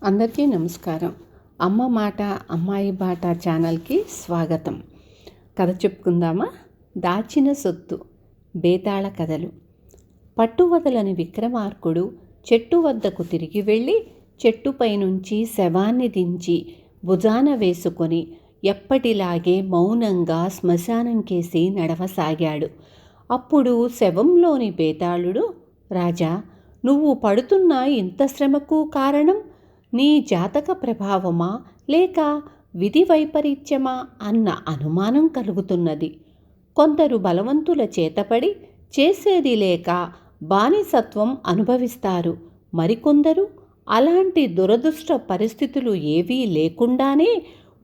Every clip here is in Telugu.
అందరికీ నమస్కారం. అమ్మ మాట అమ్మాయి బాట ఛానల్కి స్వాగతం. కథ చెప్పుకుందామా? దాచిన సొత్తు. బేతాళ కథలు. పట్టువదలని విక్రమార్కుడు చెట్టు వద్దకు తిరిగి వెళ్ళి చెట్టుపై నుంచి శవాన్ని దించి భుజాన వేసుకొని ఎప్పటిలాగే మౌనంగా శ్మశానం కేసి నడవసాగాడు. అప్పుడు శవంలోని బేతాళుడు, రాజా, నువ్వు పడుతున్న ఇంత శ్రమకు కారణం నీ జాతక ప్రభావమా లేక విధి వైపరీత్యమా అన్న అనుమానం కలుగుతున్నది. కొందరు బలవంతుల చేతపడి చేసేది లేక బానిసత్వం అనుభవిస్తారు. మరికొందరు అలాంటి దురదృష్ట పరిస్థితులు ఏవీ లేకుండానే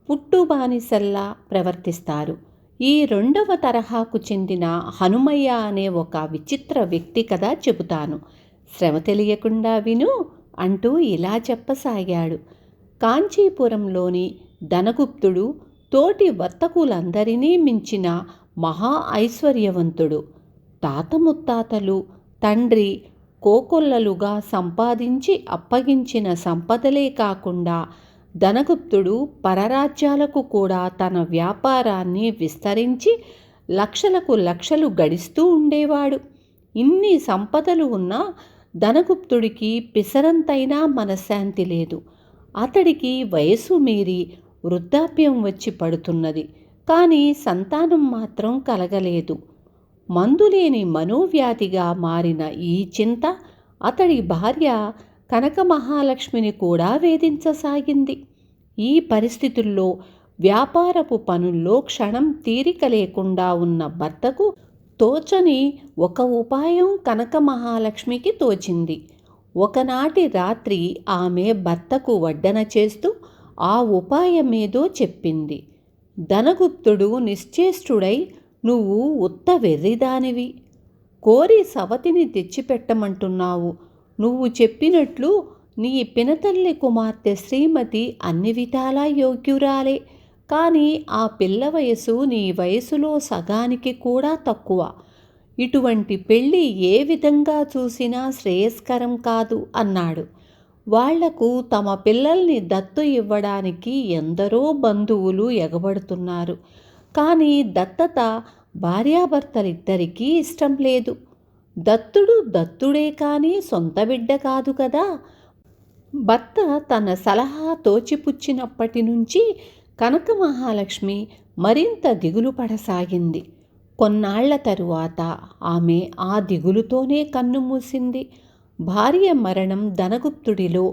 పుట్టు బానిసల్లా ప్రవర్తిస్తారు. ఈ రెండవ తరహాకు చెందిన హనుమయ్య అనే ఒక విచిత్ర వ్యక్తి కథ చెబుతాను. శ్రమ తెలియకుండా విను అంటూ ఇలా చెప్పసాగాడు. కాంచీపురంలోని ధనగుప్తుడు తోటి వర్తకులందరినీ మించిన మహా ఐశ్వర్యవంతుడు. తాత ముత్తాతలు తండ్రి కోకొల్లలుగా సంపాదించి అప్పగించిన సంపదలే కాకుండా ధనగుప్తుడు పరరాజ్యాలకు కూడా తన వ్యాపారాన్ని విస్తరించి లక్షలకు లక్షలు గడిస్తూ ఉండేవాడు. ఇన్ని సంపదలు ఉన్నా ధనగుప్తుడికి పిసరంతైనా మనశ్శాంతి లేదు. అతడికి వయసు మీరి వృద్ధాప్యం వచ్చి పడుతున్నది. కానీ సంతానం మాత్రం కలగలేదు. మందులేని మనోవ్యాధిగా మారిన ఈ చింత అతడి భార్య కనక మహాలక్ష్మిని కూడా వేధించసాగింది. ఈ పరిస్థితుల్లో వ్యాపారపు పనుల్లో క్షణం తీరిక లేకుండా ఉన్న భర్తకు తోచని ఒక ఉపాయం కనక మహాలక్ష్మికి తోచింది. ఒకనాటి రాత్రి ఆమె భర్తకు వడ్డన చేస్తూ ఆ ఉపాయమేదో చెప్పింది. ధనగుప్తుడు నిశ్చేష్టుడై, నువ్వు ఉత్త వెర్రిదానివి, కోరి సవతిని తెచ్చిపెట్టమంటున్నావు. నువ్వు చెప్పినట్లు నీ పినతల్లి కుమార్తె శ్రీమతి అన్ని విధాలా యోగ్యురాలే. కానీ ఆ పిల్ల వయసు నీ వయసులో సగానికి కూడా తక్కువ. ఇటువంటి పెళ్ళి ఏ విధంగా చూసినా శ్రేయస్కరం కాదు అన్నాడు. వాళ్లకు తమ పిల్లల్ని దత్తు ఇవ్వడానికి ఎందరో బంధువులు ఎగబడుతున్నారు. కానీ దత్తత భార్యాభర్తలిద్దరికీ ఇష్టం లేదు. దత్తుడు దత్తుడే కానీ సొంత బిడ్డ కాదు కదా. భర్త తన సలహా తోచిపుచ్చినప్పటి నుంచి కనక మహాలక్ష్మి మరింత దిగులు పడసాగింది. కొన్నాళ్ల తరువాత ఆమె ఆ దిగులుతోనే కన్నుమూసింది. భార్య మరణం ధనగుప్తుడిలో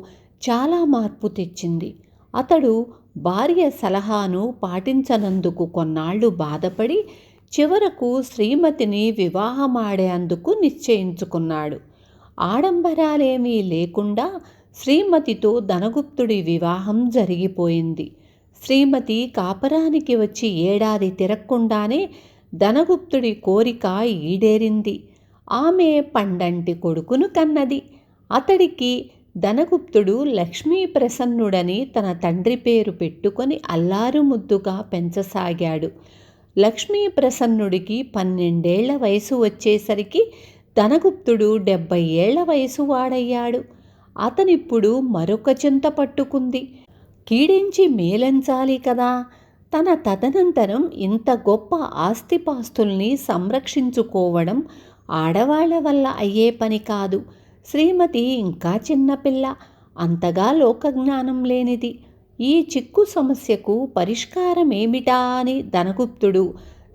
చాలా మార్పు తెచ్చింది. అతడు భార్య సలహాను పాటించనందుకు కొన్నాళ్లు బాధపడి చివరకు శ్రీమతిని వివాహమాడేందుకు నిశ్చయించుకున్నాడు. ఆడంబరాలేమీ లేకుండా శ్రీమతితో ధనగుప్తుడి వివాహం జరిగిపోయింది. శ్రీమతి కాపరానికి వచ్చి ఏడాది తిరగకుండానే ధనగుప్తుడి కోరిక ఈడేరింది. ఆమె పండంటి కొడుకును కన్నది. అతడికి ధనగుప్తుడు లక్ష్మీ ప్రసన్నుడని తన తండ్రి పేరు పెట్టుకొని అల్లారు ముద్దుగా పెంచసాగాడు. లక్ష్మీ ప్రసన్నుడికి 12 ఏళ్ల వయసు వచ్చేసరికి ధనగుప్తుడు 70 ఏళ్ల వయసు వాడయ్యాడు. అతనిప్పుడు మరొక చింత పట్టుకుంది. కీడించి మేలంచాలి కదా. తన తదనంతరం ఇంత గొప్ప ఆస్తిపాస్తుల్ని సంరక్షించుకోవడం ఆడవాళ్ల వల్ల అయ్యే పని కాదు. శ్రీమతి ఇంకా చిన్నపిల్ల, అంతగా లోకజ్ఞానం లేనిది. ఈ చిక్కు సమస్యకు పరిష్కారమేమిటా అని ధనగుప్తుడు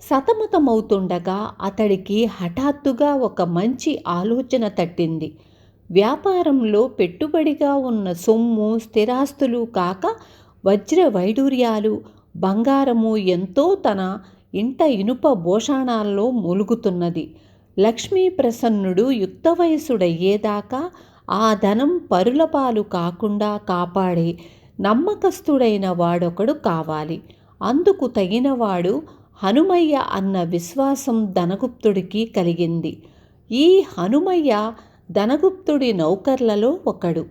సతమతమవుతుండగా అతడికి హఠాత్తుగా ఒక మంచి ఆలోచన తట్టింది. వ్యాపారంలో పెట్టుబడిగా ఉన్న సొమ్ము స్థిరాస్తులు కాక వజ్ర వైడూర్యాలు, బంగారము ఎంతో తన ఇంట ఇనుప భూషణాల్లో మూలుగుతున్నది. లక్ష్మీ ప్రసన్నుడు యుక్త వయసుడయ్యేదాకా ఆ ధనం పరులపాలు కాకుండా కాపాడే నమ్మకస్తుడైన వాడొకడు కావాలి. అందుకు తగినవాడు హనుమయ్య అన్న విశ్వాసం ధనగుప్తుడికి కలిగింది. ఈ హనుమయ్య ధనగుప్తుడి నౌకర్లలో ఒకడు.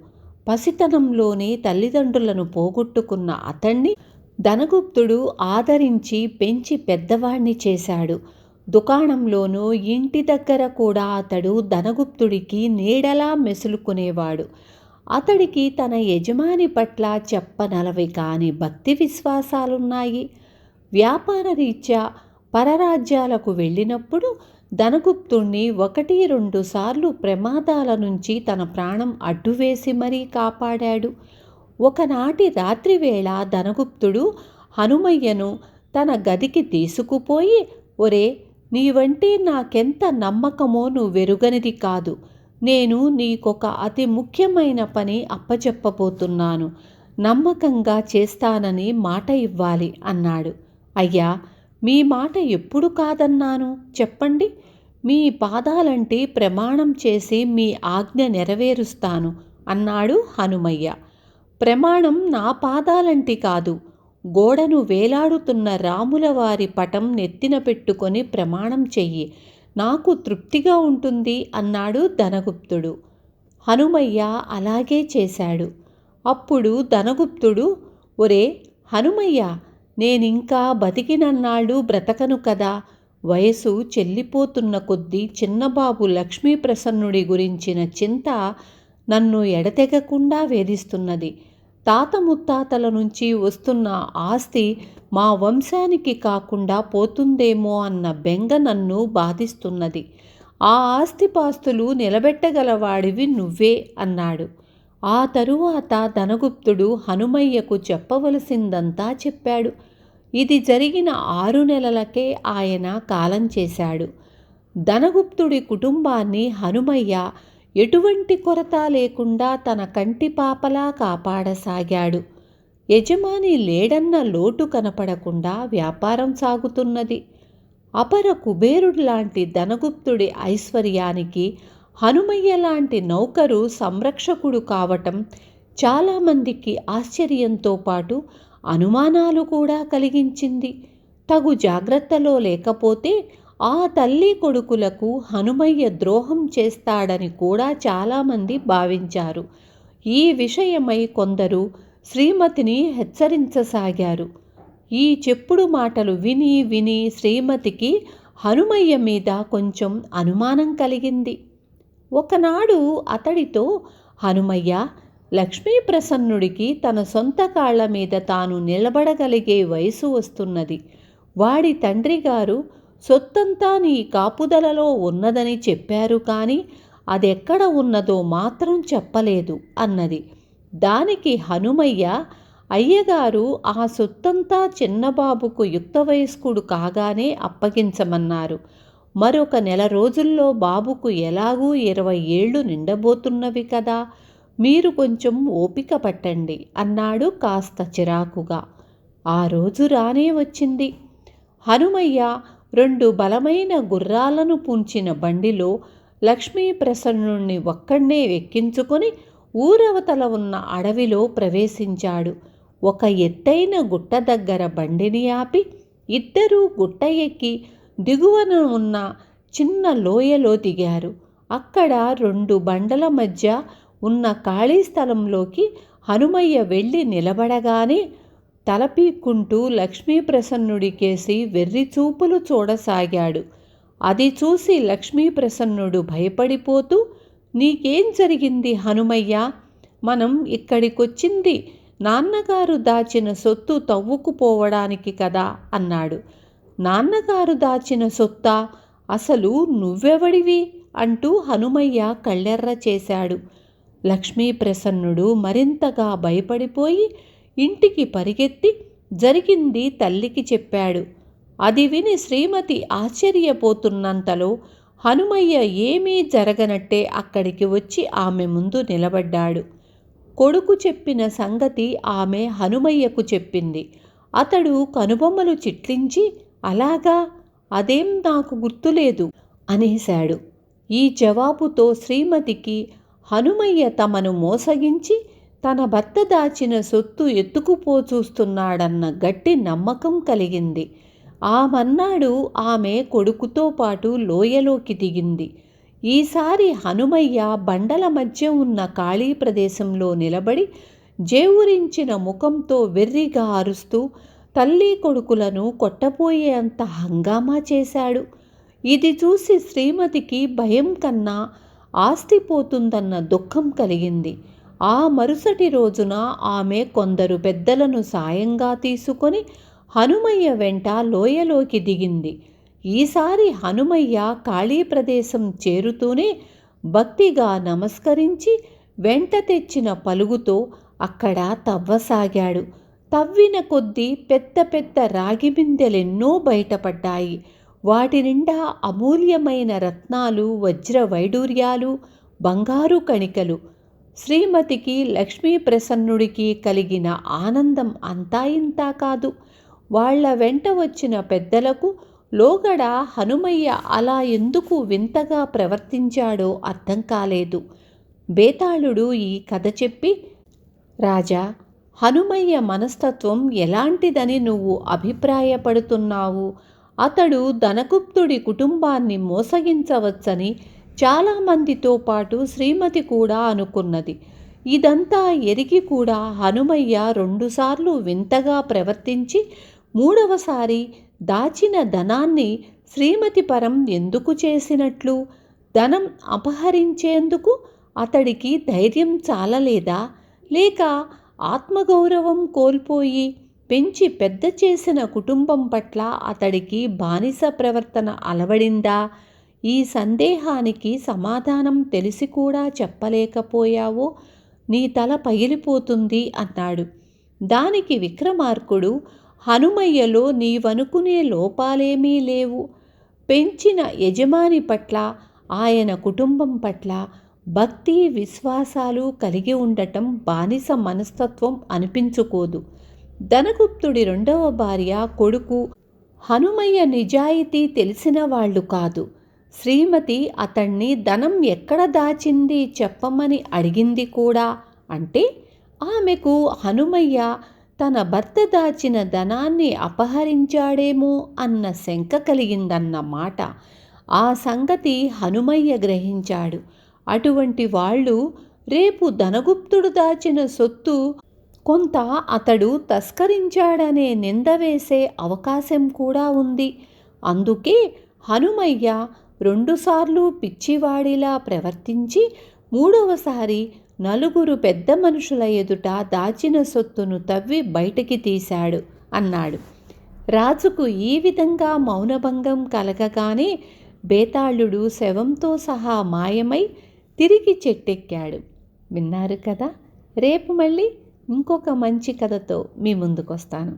పసితనంలోనే తల్లిదండ్రులను పోగొట్టుకున్న అతణ్ణి ధనగుప్తుడు ఆదరించి పెంచి పెద్దవాణ్ణి చేశాడు. దుకాణంలోనూ ఇంటి దగ్గర కూడా అతడు ధనగుప్తుడికి నీడలా మెసులుకునేవాడు. అతడికి తన యజమాని పట్ల చెప్పనలవి కాని భక్తి విశ్వాసాలున్నాయి. వ్యాపార రీత్యా పరరాజ్యాలకు వెళ్ళినప్పుడు ధనగుప్తుణ్ణి 1-2 సార్లు ప్రమాదాల నుంచి తన ప్రాణం అడ్డువేసి మరీ కాపాడాడు. ఒకనాటి రాత్రివేళ ధనగుప్తుడు హనుమయ్యను తన గదికి తీసుకుపోయి, ఒరే, నీవంటే నాకెంత నమ్మకమో నువ్వెరుగనిది కాదు. నేను నీకొక అతి ముఖ్యమైన పని అప్పచెప్పబోతున్నాను. నమ్మకంగా చేస్తానని మాట ఇవ్వాలి అన్నాడు. అయ్యా, మీ మాట ఎప్పుడు కాదన్నాను చెప్పండి. మీ పాదాలంటే ప్రమాణం చేసి మీ ఆజ్ఞ నెరవేరుస్తాను అన్నాడు హనుమయ్య. ప్రమాణం నా పాదాలంటి కాదు, గోడను వేలాడుతున్న రాములవారి పటం నెత్తిన పెట్టుకొని ప్రమాణం చెయ్యి, నాకు తృప్తిగా ఉంటుంది అన్నాడు ధనగుప్తుడు. హనుమయ్య అలాగే చేశాడు. అప్పుడు ధనగుప్తుడు, ఒరే హనుమయ్య, నేనింకా బతికినన్నాళ్ళు బ్రతకను కదా. వయసు చెల్లిపోతున్న కొద్దీ చిన్నబాబు లక్ష్మీప్రసన్నుడి గురించిన చింత నన్ను ఎడతెగకుండా వేధిస్తున్నది. తాత ముత్తాతల నుంచి వస్తున్న ఆస్తి మా వంశానికి కాకుండా పోతుందేమో అన్న బెంగ నన్ను బాధిస్తున్నది. ఆ ఆస్తిపాస్తులు నిలబెట్టగలవాడివి నువ్వే అన్నాడు. ఆ తరువాత ధనగుప్తుడు హనుమయ్యకు చెప్పవలసిందంతా చెప్పాడు. ఇది జరిగిన 6 నెలలకే ఆయన కాలం చేశాడు. ధనగుప్తుడి కుటుంబాన్ని హనుమయ్య ఎటువంటి కొరత లేకుండా తన కంటిపాపలా కాపాడసాగాడు. యజమాని లేడన్న లోటు కనపడకుండా వ్యాపారం సాగుతున్నది. అపర కుబేరుడిలాంటి ధనగుప్తుడి ఐశ్వర్యానికి హనుమయ్య లాంటి నౌకరు సంరక్షకుడు కావటం చాలామందికి ఆశ్చర్యంతో పాటు అనుమానాలు కూడా కలిగించింది. తగు జాగ్రత్తలో లేకపోతే ఆ తల్లి కొడుకులకు హనుమయ్య ద్రోహం చేస్తాడని కూడా చాలామంది భావించారు. ఈ విషయమై కొందరు శ్రీమతిని హెచ్చరించసాగారు. ఈ చెప్పుడు మాటలు విని విని శ్రీమతికి హనుమయ్య మీద కొంచెం అనుమానం కలిగింది. ఒకనాడు అతడితో, హనుమయ్య, లక్ష్మీప్రసన్నుడికి తన సొంత కాళ్ల మీద తాను నిలబడగలిగే వయసు వస్తున్నది. వాడి తండ్రి గారు సొత్తంతా నీ కాపుదలలో ఉన్నదని చెప్పారు, కానీ అదెక్కడ ఉన్నదో మాత్రం చెప్పలేదు అన్నది. దానికి హనుమయ్య, అయ్యగారు ఆ సొత్తంతా చిన్నబాబుకు యుక్త వయస్కుడు కాగానే అప్పగించమన్నారు. మరొక 1 నెల రోజుల్లో బాబుకు ఎలాగూ 20 ఏళ్ళు నిండబోతున్నవి కదా, మీరు కొంచెం ఓపిక పట్టండి అన్నాడు కాస్త చిరాకుగా. ఆ రోజు రానే వచ్చింది. హనుమయ్య 2 బలమైన గుర్రాలను పూంచిన బండిలో లక్ష్మీప్రసన్నుణ్ణి ఒక్కడే ఎక్కించుకొని ఊరవతల ఉన్న అడవిలో ప్రవేశించాడు. ఒక ఎత్తైన గుట్ట దగ్గర బండిని ఆపి ఇద్దరూ గుట్ట ఎక్కి దిగువన ఉన్న చిన్న లోయలో దిగారు. అక్కడ 2 బండల మధ్య ఉన్న ఖాళీ స్థలంలోకి హనుమయ్య వెళ్ళి నిలబడగానే తలపీక్కుంటూ లక్ష్మీప్రసన్నుడికేసి వెర్రి చూపులు చూడసాగాడు. అది చూసి లక్ష్మీప్రసన్నుడు భయపడిపోతూ, నీకేం జరిగింది హనుమయ్య? మనం ఇక్కడికొచ్చింది నాన్నగారు దాచిన సొత్తు తవ్వుకుపోవడానికి కదా అన్నాడు. నాన్నగారు దాచిన సొత్తా? అసలు నువ్వెవడివి అంటూ హనుమయ్య కళ్ళెర్ర చేశాడు. లక్ష్మీప్రసన్నుడు మరింతగా భయపడిపోయి ఇంటికి పరిగెత్తి జరిగింది తల్లికి చెప్పాడు. అది విని శ్రీమతి ఆశ్చర్యపోతున్నంతలో హనుమయ్య ఏమీ జరగనట్టే అక్కడికి వచ్చి ఆమె ముందు నిలబడ్డాడు. కొడుకు చెప్పిన సంగతి ఆమె హనుమయ్యకు చెప్పింది. అతడు కనుబొమ్మలు చిట్లించి, అలాగా, అదేం నాకు గుర్తులేదు అనేశాడు. ఈ జవాబుతో శ్రీమతికి హనుమయ్య తమను మోసగించి తన భర్త దాచిన సొత్తు ఎత్తుకుపోచూస్తున్నాడన్న గట్టి నమ్మకం కలిగింది. ఆ మన్నాడు ఆమె కొడుకుతో పాటు లోయలోకి దిగింది. ఈసారి హనుమయ్య బండల మధ్య ఉన్న ఖాళీ ప్రదేశంలో నిలబడి జేవురించిన ముఖంతో వెర్రిగా అరుస్తూ తల్లి కొడుకులను కొట్టబోయేంత హంగామా చేశాడు. ఇది చూసి శ్రీమతికి భయం కన్నా ఆస్తి పోతుందన్న దుఃఖం కలిగింది. ఆ మరుసటి రోజున ఆమె కొందరు పెద్దలను సాయంగా తీసుకొని హనుమయ్య వెంట లోయలోకి దిగింది. ఈసారి హనుమయ్య ఖాళీ ప్రదేశం చేరుతూనే భక్తిగా నమస్కరించి వెంట తెచ్చిన పలుగుతో అక్కడ తవ్వసాగాడు. తవ్విన కొద్దీ పెద్ద పెద్ద రాగి బిందెలెన్నో బయటపడ్డాయి. వాటి నిండా అమూల్యమైన రత్నాలు, వజ్ర వైడూర్యాలు, బంగారు కణికలు. శ్రీమతికి, లక్ష్మీ ప్రసన్నుడికి కలిగిన ఆనందం అంతా ఇంతా కాదు. వాళ్ల వెంట వచ్చిన పెద్దలకు లోగడ హనుమయ్య అలా ఎందుకు వింతగా ప్రవర్తించాడో అర్థం కాలేదు. బేతాళుడు ఈ కథ చెప్పి, రాజా, హనుమయ్య మనస్తత్వం ఎలాంటిదని నువ్వు అభిప్రాయపడుతున్నావు? అతడు ధనగుప్తుడి కుటుంబాన్ని మోసగించవచ్చని చాలామందితో పాటు శ్రీమతి కూడా అనుకున్నది. ఇదంతా ఎరిగి కూడా హనుమయ్య 2 సార్లు వింతగా ప్రవర్తించి 3వసారి దాచిన ధనాన్ని శ్రీమతి పరం ఎందుకు చేసినట్లు? ధనం అపహరించేందుకు అతడికి ధైర్యం చాలలేదా? లేక ఆత్మగౌరవం కోల్పోయి పెంచి పెద్ద చేసిన కుటుంబం పట్ల అతడికి బానిస ప్రవర్తన అలవడిందా? ఈ సందేహానికి సమాధానం తెలిసి కూడా చెప్పలేకపోయావో నీ తల పగిలిపోతుంది అన్నాడు. దానికి విక్రమార్కుడు, హనుమయ్యలో నీవనుకునే లోపాలేమీ లేవు. పెంచిన యజమాని పట్ల, ఆయన కుటుంబం పట్ల భక్తి విశ్వాసాలు కలిగి ఉండటం బానిస మనస్తత్వం అనిపించుకోదు. ధనగుప్తుడి 2వ భార్య, కొడుకు హనుమయ్య నిజాయితీ తెలిసిన వాళ్ళు కాదు. శ్రీమతి అతణ్ణి ధనం ఎక్కడ దాచింది చెప్పమని అడిగింది కూడా. అంటే ఆమెకు హనుమయ్య తన భర్త దాచిన ధనాన్ని అపహరించాడేమో అన్న శంక కలిగిందన్నమాట. ఆ సంగతి హనుమయ్య గ్రహించాడు. అటువంటి వాళ్ళు రేపు ధనగుప్తుడు దాచిన సొత్తు కొంత అతడు తస్కరించాడనే నింద వేసే అవకాశం కూడా ఉంది. అందుకే హనుమయ్య 2 సార్లు పిచ్చివాడిలా ప్రవర్తించి 3వసారి నలుగురు పెద్ద మనుషుల ఎదుట దాచిన సొత్తును తవ్వి బయటికి తీశాడు అన్నాడు. రాజుకు ఈ విధంగా మౌనభంగం కలగగానే బేతాళుడు శవంతో సహా మాయమై తిరిగి చెట్టెక్కాడు. విన్నారు కదా. రేపు మళ్ళీ ఇంకొక మంచి కథతో మీ ముందుకొస్తాను.